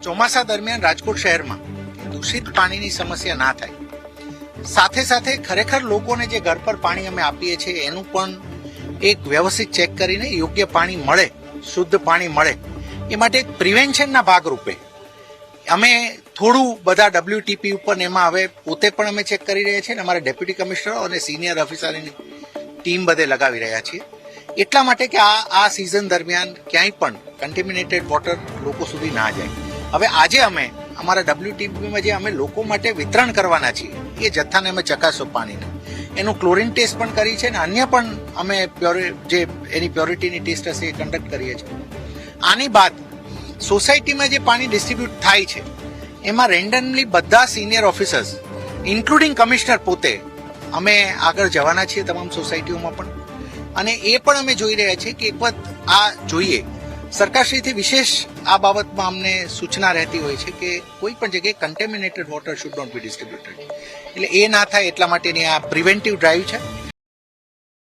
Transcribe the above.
ચોમાસા દરમિયાન રાજકોટ શહેરમાં દૂષિત પાણીની સમસ્યા ના થાય, સાથે સાથે ખરેખર લોકોને જે ઘર પર પાણી અમે આપીએ છીએ એનું પણ એક વ્યવસ્થિત ચેક કરીને યોગ્ય પાણી મળે, શુદ્ધ પાણી મળે, એ માટે એક પ્રિવેન્શનના ભાગરૂપે અમે થોડું બધા WTP ઉપર એમાં હવે પોતે પણ અમે ચેક કરી રહ્યા છીએ અને અમારા ડેપ્યુટી કમિશનરો અને સિનિયર ઓફિસરની ટીમ બધે લગાવી રહ્યા છીએ, એટલા માટે કે આ સિઝન દરમિયાન ક્યાંય પણ કન્ટેમિનેટેડ વોટર લોકો સુધી ના જાય. હવે આજે અમે અમારા WTPમાં જે અમે લોકો માટે વિતરણ કરવાના છીએ એ જથ્થાને અમે ચકાસો પાણીને, એનું ક્લોરીન ટેસ્ટ પણ કરી છે અને અન્ય પણ અમે જે એની પ્યોરિટીની ટેસ્ટ હશે એ કન્ડક્ટ કરીએ છીએ. આની બાદ સોસાયટીમાં જે પાણી ડિસ્ટ્રીબ્યુટ થાય છે એમાં રેન્ડમલી બધા સિનિયર ઓફિસર્સ ઇન્ક્લુડિંગ કમિશનર પોતે અમે આગળ જવાના છીએ તમામ સોસાયટીઓમાં પણ, અને એ પણ અમે જોઈ રહ્યા છીએ કે એક વખત આ જોઈએ. સરકારશ્રીથી વિશેષ આ બાબતમાં અમને સૂચના રહેતી હોય છે કે કોઈ પણ જગ્યાએ contaminated water should not be distributed, એટલે એ ના થાય એટલા માટેની આ પ્રિવેન્ટિવ ડ્રાઈવ છે.